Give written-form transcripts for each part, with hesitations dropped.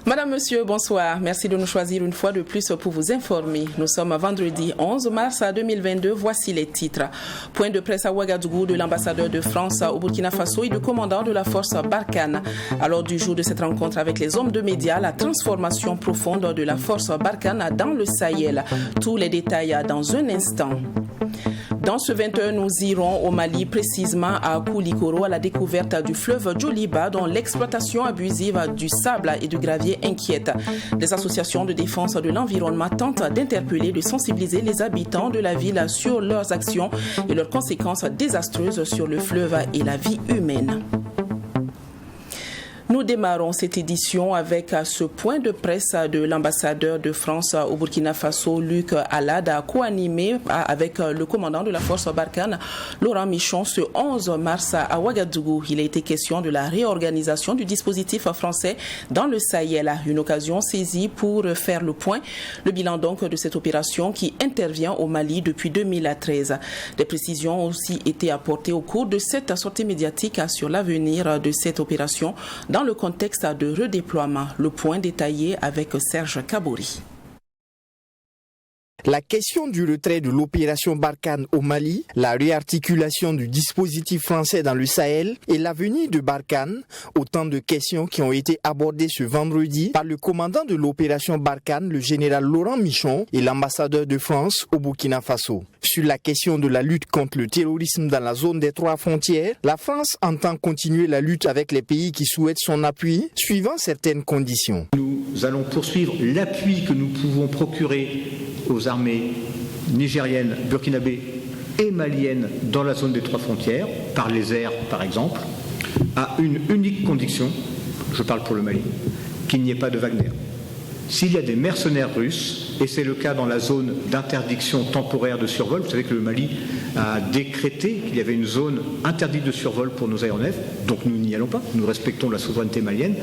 Madame, Monsieur, bonsoir. Merci de nous choisir une fois de plus pour vous informer. Nous sommes vendredi 11 mars 2022. Voici les titres. Point de presse à Ouagadougou de l'ambassadeur de France au Burkina Faso et du commandant de la force Barkhane. À l'ordre du jour de cette rencontre avec les hommes de médias, la transformation profonde de la force Barkhane dans le Sahel. Tous les détails dans un instant. Dans ce 21, nous irons au Mali, précisément à Koulikoro, à la découverte du fleuve Djoliba, dont l'exploitation abusive du sable et du gravier inquiète. Des associations de défense de l'environnement tentent d'interpeller, de sensibiliser les habitants de la ville sur leurs actions et leurs conséquences désastreuses sur le fleuve et la vie humaine. Nous démarrons cette édition avec ce point de presse de l'ambassadeur de France au Burkina Faso, Luc Alad, co-animé avec le commandant de la force Barkhane, Laurent Michon, ce 11 mars à Ouagadougou. Il a été question de la réorganisation du dispositif français dans le Sahel. Une occasion saisie pour faire le point, le bilan donc de cette opération qui intervient au Mali depuis 2013. Des précisions ont aussi été apportées au cours de cette sortie médiatique sur l'avenir de cette opération dans le contexte de redéploiement. Le point détaillé avec Serge Kabouri. La question du retrait de l'opération Barkhane au Mali, la réarticulation du dispositif français dans le Sahel et l'avenir de Barkhane, autant de questions qui ont été abordées ce vendredi par le commandant de l'opération Barkhane, le général Laurent Michon, et l'ambassadeur de France au Burkina Faso. Sur la question de la lutte contre le terrorisme dans la zone des 3 frontières, la France entend continuer la lutte avec les pays qui souhaitent son appui, suivant certaines conditions. Nous allons poursuivre l'appui que nous pouvons procurer aux armées nigériennes, burkinabées et maliennes dans la zone des 3 frontières, par les airs par exemple, à une unique condition, je parle pour le Mali, qu'il n'y ait pas de Wagner. S'il y a des mercenaires russes, et c'est le cas dans la zone d'interdiction temporaire de survol, vous savez que le Mali a décrété qu'il y avait une zone interdite de survol pour nos aéronefs, donc nous n'y allons pas, nous respectons la souveraineté malienne.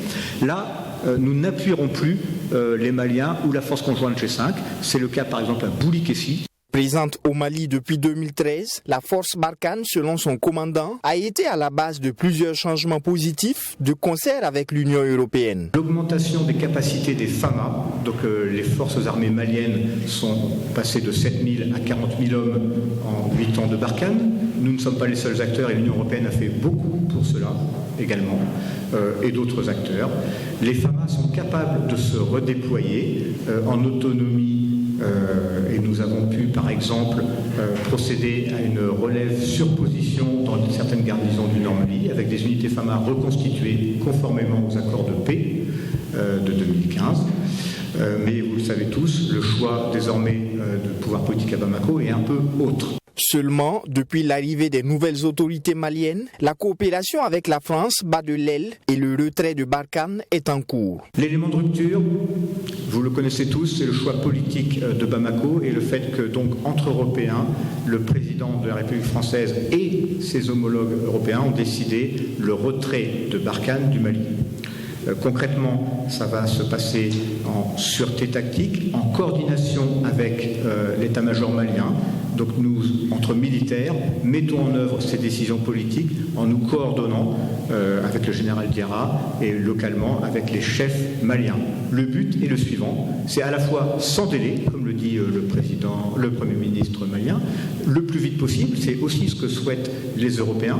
Là, nous n'appuierons plus les Maliens ou la force conjointe G5. C'est le cas par exemple à Boulikessi. Présente au Mali depuis 2013, la force Barkhane, selon son commandant, a été à la base de plusieurs changements positifs de concert avec l'Union européenne. L'augmentation des capacités des FAMA, donc les forces armées maliennes sont passées de 7 000 à 40 000 hommes en 8 ans de Barkhane. Nous ne sommes pas les seuls acteurs et l'Union européenne a fait beaucoup pour cela également, et d'autres acteurs. Les FAMA sont capables de se redéployer en autonomie. Et nous avons pu, par exemple, procéder à une relève sur position dans certaines garnisons du Nord-Mali avec des unités FAMA reconstituées conformément aux accords de paix de 2015. Mais vous le savez tous, le choix désormais de pouvoir politique à Bamako est un peu autre. Seulement, depuis l'arrivée des nouvelles autorités maliennes, la coopération avec la France bat de l'aile et le retrait de Barkhane est en cours. L'élément de rupture, vous le connaissez tous, c'est le choix politique de Bamako et le fait que, donc, entre Européens, le président de la République française et ses homologues européens ont décidé le retrait de Barkhane du Mali. Concrètement, ça va se passer en sûreté tactique, en coordination avec l'état-major malien. Donc nous, entre militaires, mettons en œuvre ces décisions politiques en nous coordonnant avec le général Diarra et localement avec les chefs maliens. Le but est le suivant, c'est à la fois sans délai, comme le dit le Premier ministre malien, le plus vite possible, c'est aussi ce que souhaitent les Européens,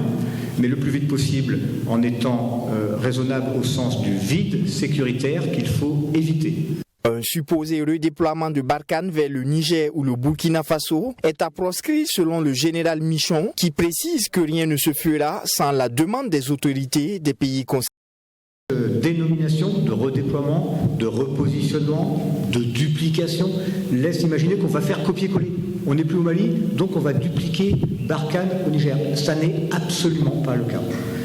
mais le plus vite possible en étant raisonnable au sens du vide sécuritaire qu'il faut éviter. Un supposé redéploiement de Barkhane vers le Niger ou le Burkina Faso est à proscrire selon le général Michon, qui précise que rien ne se fera sans la demande des autorités des pays concernés. Dénomination, de redéploiement, de repositionnement, de duplication laisse imaginer qu'on va faire copier-coller. On n'est plus au Mali, donc on va dupliquer Barkhane au Niger. Ça n'est absolument pas le cas.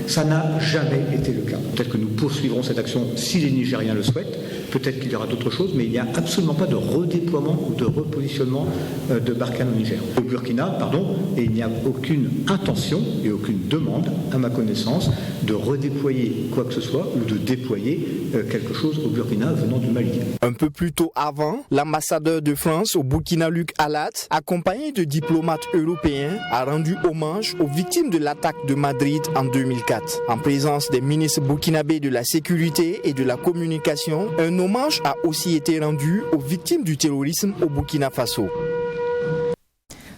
Ça n'a jamais été le cas. Peut-être que nous poursuivrons cette action si les Nigériens le souhaitent. Peut-être qu'il y aura d'autres choses, mais il n'y a absolument pas de redéploiement ou de repositionnement de Barkhane au Niger. Au Burkina, pardon, et il n'y a aucune intention et aucune demande, à ma connaissance, de redéployer quoi que ce soit ou de déployer quelque chose au Burkina venant du Mali. Un peu plus tôt avant, l'ambassadeur de France au Burkina, Luc Alat, accompagné de diplomates européens, a rendu hommage aux victimes de l'attaque de Madrid en 2004. En présence des ministres burkinabés de la sécurité et de la communication, un hommage a aussi été rendu aux victimes du terrorisme au Burkina Faso.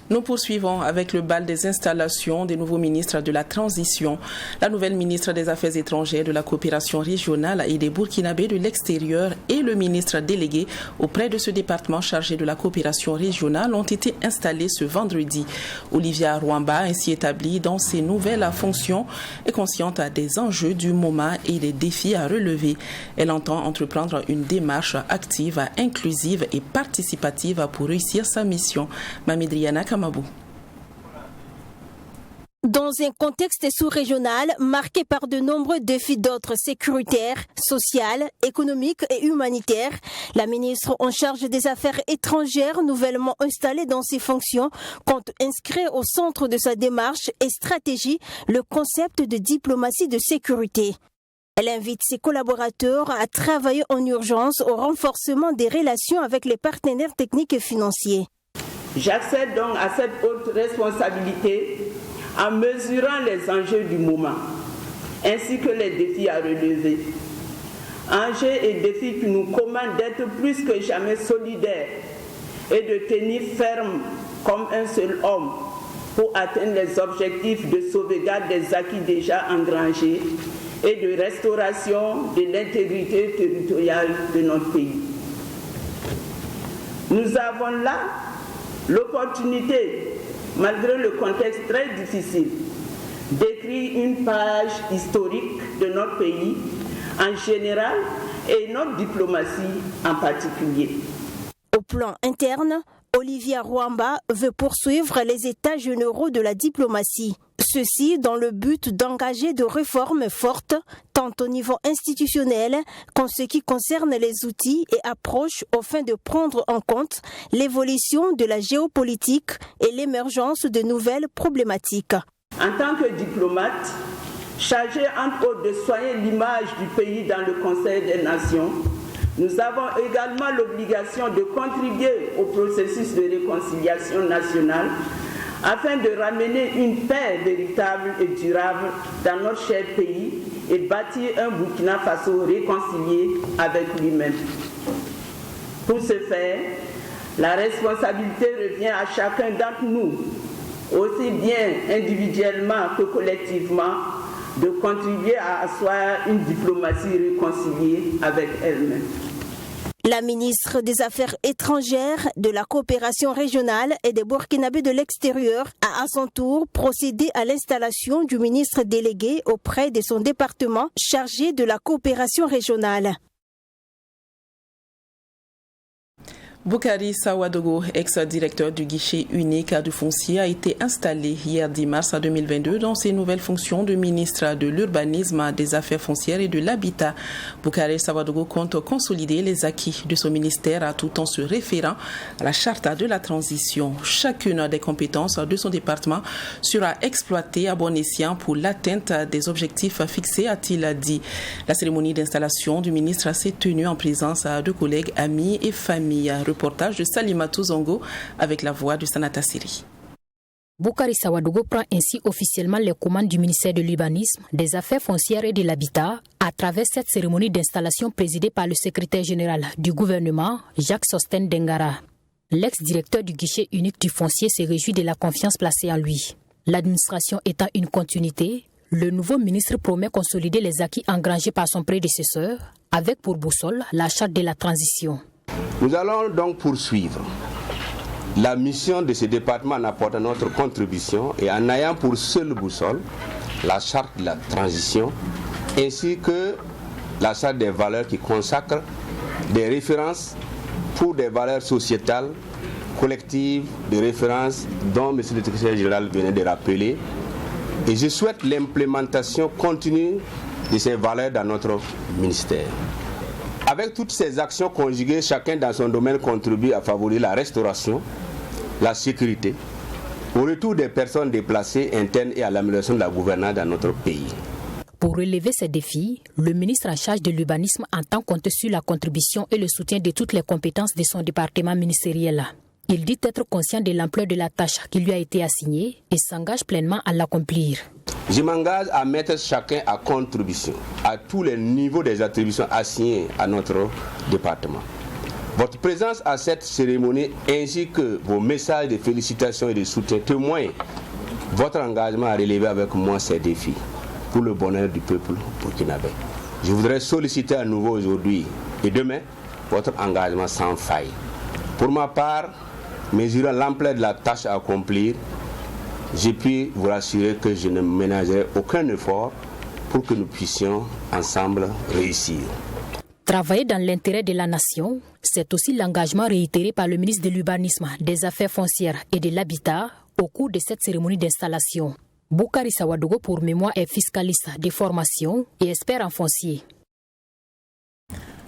Nous poursuivons avec le bal des installations des nouveaux ministres de la transition. La nouvelle ministre des Affaires étrangères, de la coopération régionale et des Burkinabés de l'extérieur et le ministre délégué auprès de ce département chargé de la coopération régionale ont été installés ce vendredi. Olivia Rwamba, ainsi établie dans ses nouvelles fonctions, est consciente des enjeux du moment et des défis à relever. Elle entend entreprendre une démarche active, inclusive et participative pour réussir sa mission. Mamidriana Kamabou. Dans un contexte sous-régional marqué par de nombreux défis d'ordre sécuritaire, social, économique et humanitaire, la ministre en charge des Affaires étrangères, nouvellement installée dans ses fonctions, compte inscrire au centre de sa démarche et stratégie le concept de diplomatie de sécurité. Elle invite ses collaborateurs à travailler en urgence au renforcement des relations avec les partenaires techniques et financiers. J'accède donc à cette haute responsabilité en mesurant les enjeux du moment, ainsi que les défis à relever. Enjeux et défis qui nous commandent d'être plus que jamais solidaires et de tenir ferme comme un seul homme pour atteindre les objectifs de sauvegarde des acquis déjà engrangés et de restauration de l'intégrité territoriale de notre pays. Nous avons là l'opportunité, malgré le contexte très difficile, d'écrire une page historique de notre pays en général et notre diplomatie en particulier. Au plan interne, Olivia Rwamba veut poursuivre les états généraux de la diplomatie. Ceci dans le but d'engager de réformes fortes, tant au niveau institutionnel qu'en ce qui concerne les outils et approches afin de prendre en compte l'évolution de la géopolitique et l'émergence de nouvelles problématiques. En tant que diplomate, chargé entre autres de soigner l'image du pays dans le Conseil des Nations, nous avons également l'obligation de contribuer au processus de réconciliation nationale afin de ramener une paix véritable et durable dans notre cher pays et bâtir un Burkina Faso réconcilié avec lui-même. Pour ce faire, la responsabilité revient à chacun d'entre nous, aussi bien individuellement que collectivement, de contribuer à asseoir une diplomatie réconciliée avec elle-même. La ministre des Affaires étrangères, de la coopération régionale et des Burkinabés de l'extérieur a à son tour procédé à l'installation du ministre délégué auprès de son département chargé de la coopération régionale. Boukari Sawadogo, ex-directeur du guichet unique du foncier, a été installé hier 10 mars 2022 dans ses nouvelles fonctions de ministre de l'Urbanisme, des Affaires foncières et de l'Habitat. Boukari Sawadogo compte consolider les acquis de son ministère tout en se référant à la charte de la transition. Chacune des compétences de son département sera exploitée à bon escient pour l'atteinte des objectifs fixés, a-t-il dit. La cérémonie d'installation du ministre s'est tenue en présence de collègues, amis et familles. Reportage de Salimatou Zongo avec la voix de Sanata Siri. Boukari Sawadogo prend ainsi officiellement les commandes du ministère de l'Urbanisme, des Affaires foncières et de l'Habitat à travers cette cérémonie d'installation présidée par le secrétaire général du gouvernement, Jacques Sosten Dengara. L'ex-directeur du guichet unique du foncier se réjouit de la confiance placée en lui. L'administration étant une continuité, le nouveau ministre promet consolider les acquis engrangés par son prédécesseur avec pour boussole la charte de la transition. Nous allons donc poursuivre la mission de ce département en apportant notre contribution et en ayant pour seule boussole la charte de la transition ainsi que la charte des valeurs qui consacre des références pour des valeurs sociétales, collectives, de référence dont M. le secrétaire général venait de rappeler Et je souhaite l'implémentation continue de ces valeurs dans notre ministère. Avec toutes ces actions conjuguées, chacun dans son domaine contribue à favoriser la restauration, la sécurité, au retour des personnes déplacées internes et à l'amélioration de la gouvernance dans notre pays. Pour relever ces défis, le ministre en charge de l'urbanisme entend compter sur la contribution et le soutien de toutes les compétences de son département ministériel. Il dit être conscient de l'ampleur de la tâche qui lui a été assignée et s'engage pleinement à l'accomplir. Je m'engage à mettre chacun à contribution à tous les niveaux des attributions assignées à notre département. Votre présence à cette cérémonie ainsi que vos messages de félicitations et de soutien témoignent votre engagement à relever avec moi ces défis pour le bonheur du peuple burkinabé. Je voudrais solliciter à nouveau aujourd'hui et demain votre engagement sans faille. Pour ma part, mesurant l'ampleur de la tâche à accomplir, je puis vous rassurer que je ne ménagerai aucun effort pour que nous puissions ensemble réussir. Travailler dans l'intérêt de la nation, c'est aussi l'engagement réitéré par le ministre de l'Urbanisme, des Affaires foncières et de l'Habitat au cours de cette cérémonie d'installation. Boukari Sawadogo pour mémoire est fiscaliste de formation et expert en foncier.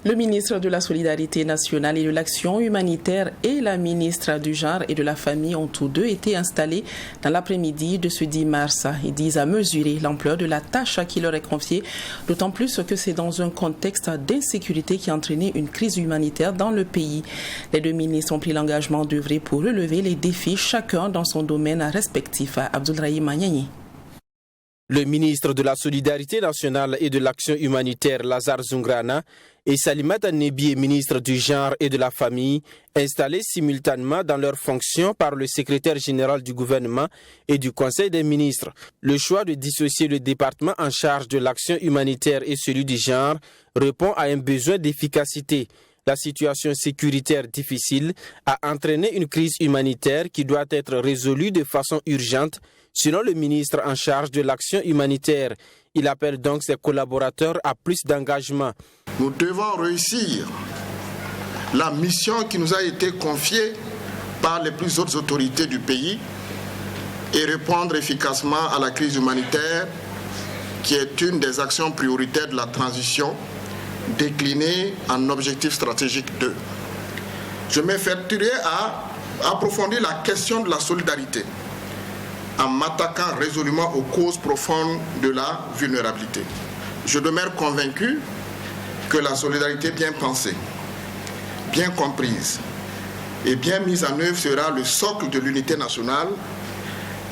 Le ministre de la Solidarité nationale et de l'Action humanitaire et la ministre du Genre et de la Famille ont tous deux été installés dans l'après-midi de ce 10 mars. Ils disent à mesurer l'ampleur de la tâche qui leur est confiée, d'autant plus que c'est dans un contexte d'insécurité qui a entraîné une crise humanitaire dans le pays. Les deux ministres ont pris l'engagement d'œuvrer pour relever les défis, chacun dans son domaine respectif. Abdoulrahim Magnani. Le ministre de la Solidarité nationale et de l'Action humanitaire, Lazare Zungrana, et Salimata Nebié, ministre du Genre et de la Famille, installés simultanément dans leurs fonctions par le secrétaire général du gouvernement et du Conseil des ministres. Le choix de dissocier le département en charge de l'action humanitaire et celui du genre répond à un besoin d'efficacité. La situation sécuritaire difficile a entraîné une crise humanitaire qui doit être résolue de façon urgente, selon le ministre en charge de l'action humanitaire. Il appelle donc ses collaborateurs à plus d'engagement. Nous devons réussir la mission qui nous a été confiée par les plus hautes autorités du pays et répondre efficacement à la crise humanitaire qui est une des actions prioritaires de la transition déclinée en objectif stratégique 2. Je m'efforcerai à approfondir la question de la solidarité en m'attaquant résolument aux causes profondes de la vulnérabilité. Je demeure convaincu que la solidarité bien pensée, bien comprise et bien mise en œuvre sera le socle de l'unité nationale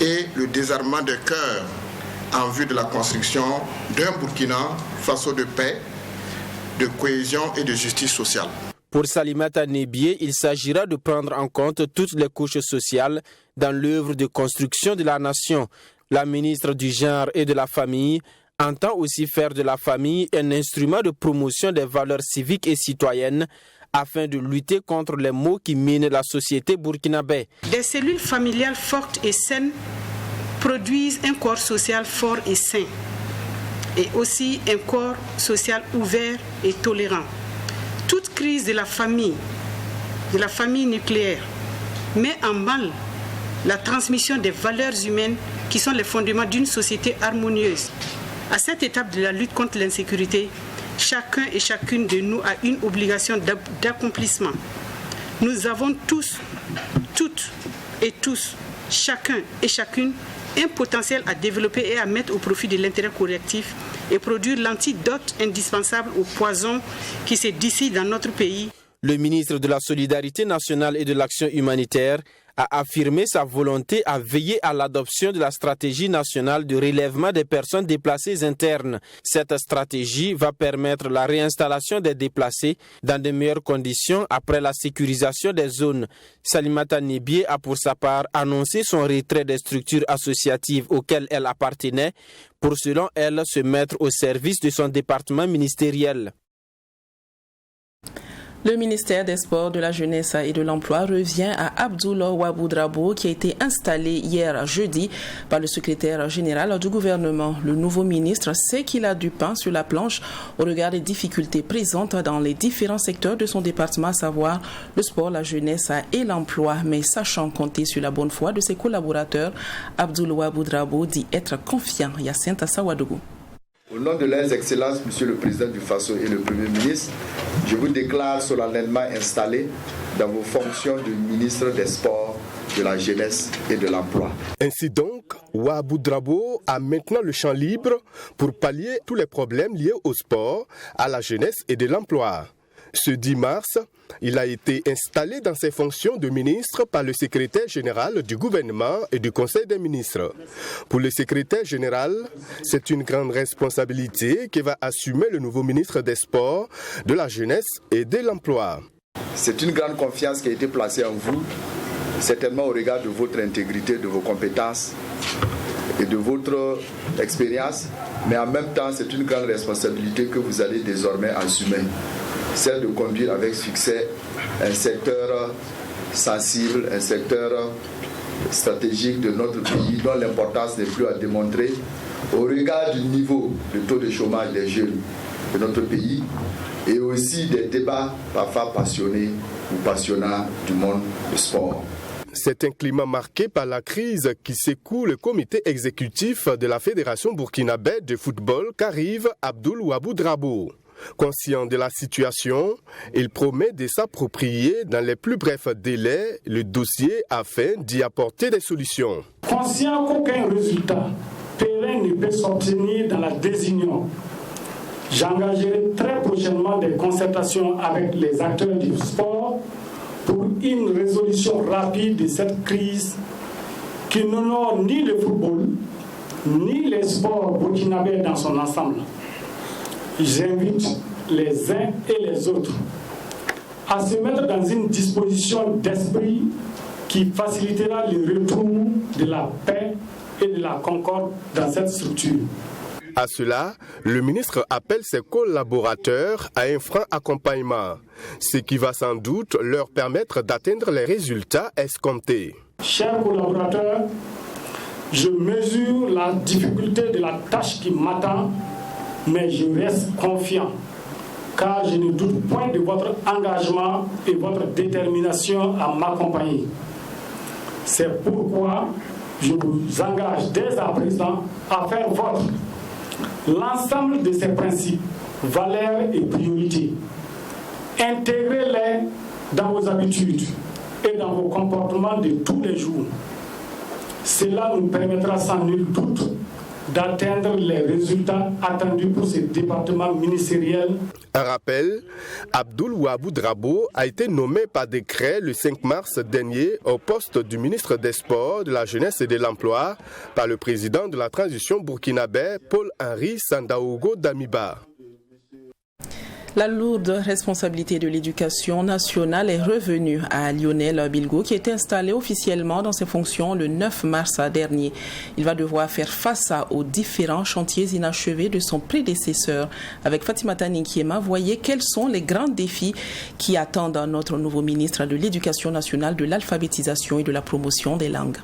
et le désarmement des cœurs en vue de la construction d'un Burkina Faso de paix, de cohésion et de justice sociale. Pour Salimata Nebié, il s'agira de prendre en compte toutes les couches sociales dans l'œuvre de construction de la nation. La ministre du Genre et de la Famille entend aussi faire de la famille un instrument de promotion des valeurs civiques et citoyennes afin de lutter contre les maux qui minent la société burkinabé. Des cellules familiales fortes et saines produisent un corps social fort et sain, et aussi un corps social ouvert et tolérant. Toute crise de la famille nucléaire, met en mal la transmission des valeurs humaines qui sont les fondements d'une société harmonieuse. À cette étape de la lutte contre l'insécurité, chacun et chacune de nous a une obligation d'accomplissement. Nous avons tous, toutes et tous, chacun et chacune, un potentiel à développer et à mettre au profit de l'intérêt collectif et produire l'antidote indispensable au poison qui se distille dans notre pays. Le ministre de la Solidarité nationale et de l'Action humanitaire a affirmé sa volonté à veiller à l'adoption de la stratégie nationale de relèvement des personnes déplacées internes. Cette stratégie va permettre la réinstallation des déplacés dans de meilleures conditions après la sécurisation des zones. Salimata Nebié a pour sa part annoncé son retrait des structures associatives auxquelles elle appartenait pour, selon elle, se mettre au service de son département ministériel. Le ministère des Sports, de la Jeunesse et de l'Emploi revient à Abdoul Wahbou Drabo qui a été installé hier jeudi par le secrétaire général du gouvernement. Le nouveau ministre sait qu'il a du pain sur la planche au regard des difficultés présentes dans les différents secteurs de son département, à savoir le sport, la jeunesse et l'emploi. Mais sachant compter sur la bonne foi de ses collaborateurs, Abdoul Wahbou Drabo dit être confiant. Yacinthe Assawadougou. Au nom de leurs excellences, Monsieur le Président du Faso et le Premier ministre, je vous déclare solennellement installé dans vos fonctions de ministre des Sports, de la Jeunesse et de l'Emploi. Ainsi donc, Wahbou Drabo a maintenant le champ libre pour pallier tous les problèmes liés au sport, à la jeunesse et de l'emploi. Ce 10 mars, il a été installé dans ses fonctions de ministre par le secrétaire général du gouvernement et du Conseil des ministres. Pour le secrétaire général, c'est une grande responsabilité que va assumer le nouveau ministre des Sports, de la Jeunesse et de l'Emploi. C'est une grande confiance qui a été placée en vous, certainement au regard de votre intégrité, de vos compétences et de votre expérience, mais en même temps, c'est une grande responsabilité que vous allez désormais assumer. Celle de conduire avec succès un secteur sensible, un secteur stratégique de notre pays dont l'importance n'est plus à démontrer au regard du niveau de taux de chômage des jeunes de notre pays et aussi des débats parfois passionnés ou passionnants du monde du sport. C'est un climat marqué par la crise qui secoue le comité exécutif de la Fédération burkinabé de football qu'arrive Abdoul Wahbou Drabo. Conscient de la situation, il promet de s'approprier dans les plus brefs délais le dossier afin d'y apporter des solutions. Conscient qu'aucun résultat pérenne ne peut s'obtenir dans la désunion, j'engagerai très prochainement des concertations avec les acteurs du sport pour une résolution rapide de cette crise qui n'honore ni le football, ni les sports burkinabés dans son ensemble. J'invite les uns et les autres à se mettre dans une disposition d'esprit qui facilitera le retour de la paix et de la concorde dans cette structure. À cela, le ministre appelle ses collaborateurs à un franc accompagnement, ce qui va sans doute leur permettre d'atteindre les résultats escomptés. Chers collaborateurs, je mesure la difficulté de la tâche qui m'attend, mais je reste confiant, car je ne doute point de votre engagement et votre détermination à m'accompagner. C'est pourquoi je vous engage dès à présent à faire vôtre l'ensemble de ces principes, valeurs et priorités. Intégrez-les dans vos habitudes et dans vos comportements de tous les jours. Cela nous permettra sans nul doute d'atteindre les résultats attendus pour ce département ministériel. Un rappel, Abdoul Wahbou Drabo a été nommé par décret le 5 mars dernier au poste du ministre des Sports, de la Jeunesse et de l'Emploi par le président de la transition burkinabé, Paul-Henri Sandaogo Damiba. La lourde responsabilité de l'éducation nationale est revenue à Lionel Bilgo, qui était installé officiellement dans ses fonctions le 9 mars dernier. Il va devoir faire face aux différents chantiers inachevés de son prédécesseur. Avec Fatimata Ninkiema, voyez quels sont les grands défis qui attendent notre nouveau ministre de l'Éducation nationale, de l'alphabétisation et de la promotion des langues.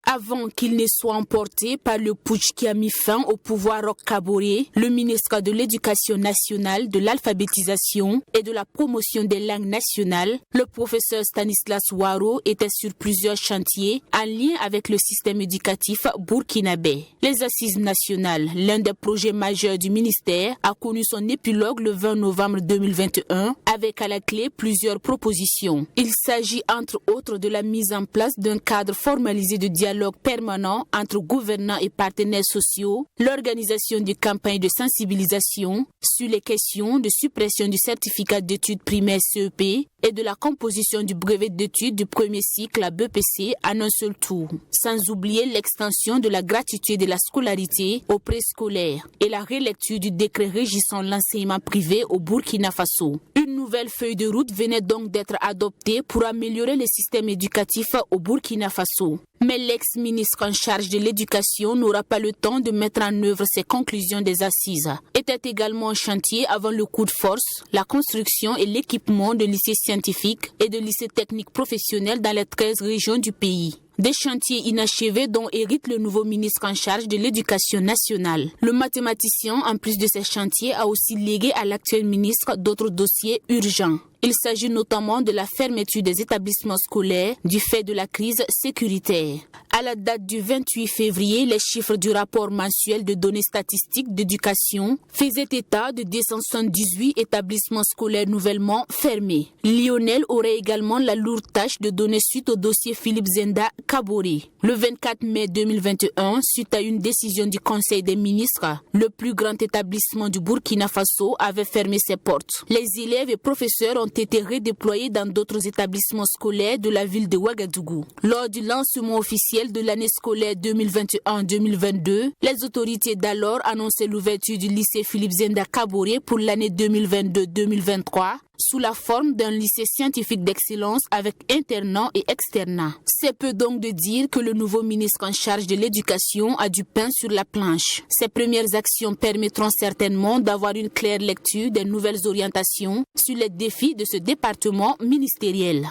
Avant qu'il ne soit emporté par le putsch qui a mis fin au pouvoir Roch Kaboré, le ministre de l'Éducation nationale, de l'alphabétisation et de la promotion des langues nationales, le professeur Stanislas Ouaro, était sur plusieurs chantiers en lien avec le système éducatif burkinabé. Les Assises nationales, l'un des projets majeurs du ministère, a connu son épilogue le 20 novembre 2021 avec à la clé plusieurs propositions. Il s'agit entre autres de la mise en place d'un cadre formalisé de dialogue permanent entre gouvernants et partenaires sociaux, l'organisation de campagnes de sensibilisation sur les questions de suppression du certificat d'études primaires CEP et de la composition du brevet d'études du premier cycle à BPC en un seul tour. Sans oublier l'extension de la gratuité de la scolarité au préscolaire et la relecture du décret régissant l'enseignement privé au Burkina Faso. Une nouvelle feuille de route venait donc d'être adoptée pour améliorer le système éducatif au Burkina Faso. Mais l'ex-ministre en charge de l'éducation n'aura pas le temps de mettre en œuvre ses conclusions des assises. Était également en chantier avant le coup de force, la construction et l'équipement de lycées scientifiques et de lycées techniques professionnels dans les 13 régions du pays. Des chantiers inachevés dont hérite le nouveau ministre en charge de l'éducation nationale. Le mathématicien, en plus de ces chantiers, a aussi légué à l'actuel ministre d'autres dossiers urgents. Il s'agit notamment de la fermeture des établissements scolaires du fait de la crise sécuritaire. À la date du 28 février, les chiffres du rapport mensuel de données statistiques d'éducation faisaient état de 278 établissements scolaires nouvellement fermés. Lionel aurait également la lourde tâche de donner suite au dossier Philippe Zenda Kaboré. Le 24 mai 2021, suite à une décision du Conseil des ministres, le plus grand établissement du Burkina Faso avait fermé ses portes. Les élèves et professeurs ont été redéployés dans d'autres établissements scolaires de la ville de Ouagadougou. Lors du lancement officiel de l'année scolaire 2021-2022, les autorités d'alors annonçaient l'ouverture du lycée Philippe Zenda Kaboré pour l'année 2022-2023 sous la forme d'un lycée scientifique d'excellence avec internat et externat. C'est peu donc de dire que le nouveau ministre en charge de l'éducation a du pain sur la planche. Ses premières actions permettront certainement d'avoir une claire lecture des nouvelles orientations sur les défis de ce département ministériel.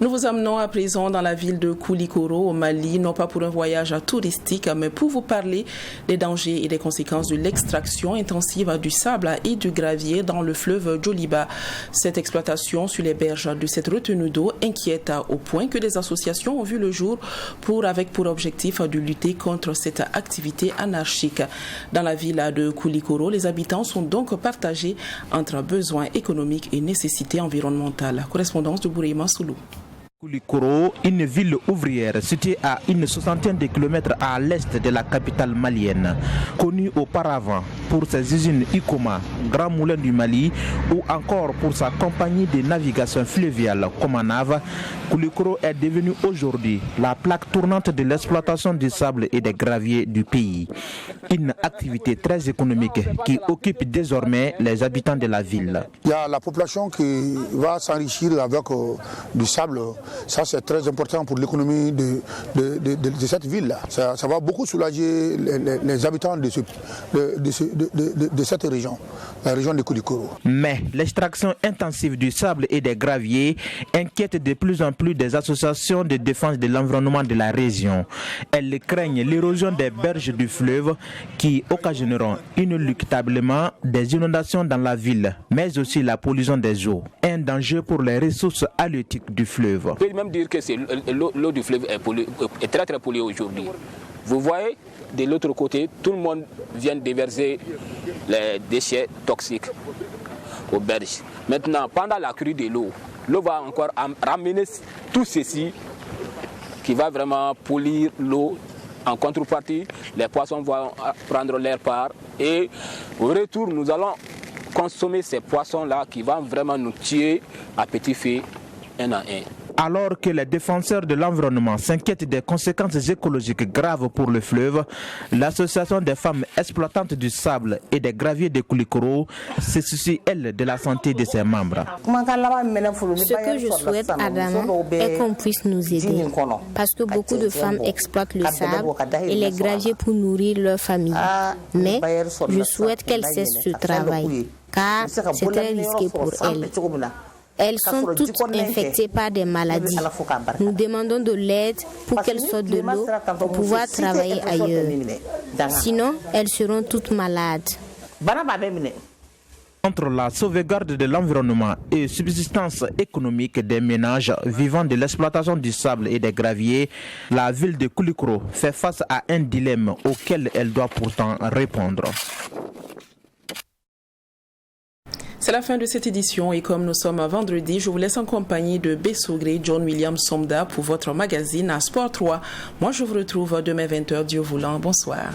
Nous vous emmenons à présent dans la ville de Koulikoro au Mali, non pas pour un voyage touristique, mais pour vous parler des dangers et des conséquences de l'extraction intensive du sable et du gravier dans le fleuve Djoliba. Cette exploitation sur les berges de cette retenue d'eau inquiète au point que des associations ont vu le jour avec pour objectif de lutter contre cette activité anarchique. Dans la ville de Koulikoro, les habitants sont donc partagés entre besoins économiques et nécessités environnementales. Correspondance de Bourema Soulou. Koulikoro, une ville ouvrière située à une soixantaine de kilomètres à l'est de la capitale malienne, connue auparavant pour ses usines Icoma, Grand Moulin du Mali, ou encore pour sa compagnie de navigation fluviale Comanave. Koulikoro est devenue aujourd'hui la plaque tournante de l'exploitation du sable et des graviers du pays. Une activité très économique qui occupe désormais les habitants de la ville. Il y a la population qui va s'enrichir avec du sable. Ça, c'est très important pour l'économie de cette ville-là. Ça va beaucoup soulager les habitants de cette région, la région de Koulikoro. Mais l'extraction intensive du sable et des graviers inquiète de plus en plus des associations de défense de l'environnement de la région. Elles craignent l'érosion des berges du fleuve qui occasionneront inéluctablement des inondations dans la ville, mais aussi la pollution des eaux. Un danger pour les ressources halieutiques du fleuve. On peut même dire que l'eau du fleuve est très très polluée aujourd'hui. Vous voyez, de l'autre côté, tout le monde vient déverser les déchets toxiques aux berges. Maintenant, pendant la crue de l'eau va encore ramener tout ceci qui va vraiment polir l'eau. En contrepartie, les poissons vont prendre leur part et au retour, nous allons consommer ces poissons-là qui vont vraiment nous tuer à petit feu un à un. Alors que les défenseurs de l'environnement s'inquiètent des conséquences écologiques graves pour le fleuve, l'association des femmes exploitantes du sable et des graviers de Koulikoro se soucie, elle, de la santé de ses membres. Ce que je souhaite, Adam, est qu'on puisse nous aider. Parce que beaucoup de femmes exploitent le sable et les graviers pour nourrir leur famille. Mais je souhaite qu'elles cessent ce travail, car c'est très risqué pour elles. Elles sont toutes infectées par des maladies. Nous demandons de l'aide pour qu'elles sortent de l'eau pour pouvoir travailler ailleurs. Sinon, elles seront toutes malades. Entre la sauvegarde de l'environnement et subsistance économique des ménages vivant de l'exploitation du sable et des graviers, la ville de Koulikoro fait face à un dilemme auquel elle doit pourtant répondre. C'est la fin de cette édition et comme nous sommes vendredi, je vous laisse en compagnie de Bessougré, John William Somda pour votre magazine à Sport 3. Moi, je vous retrouve demain 20h, Dieu voulant. Bonsoir.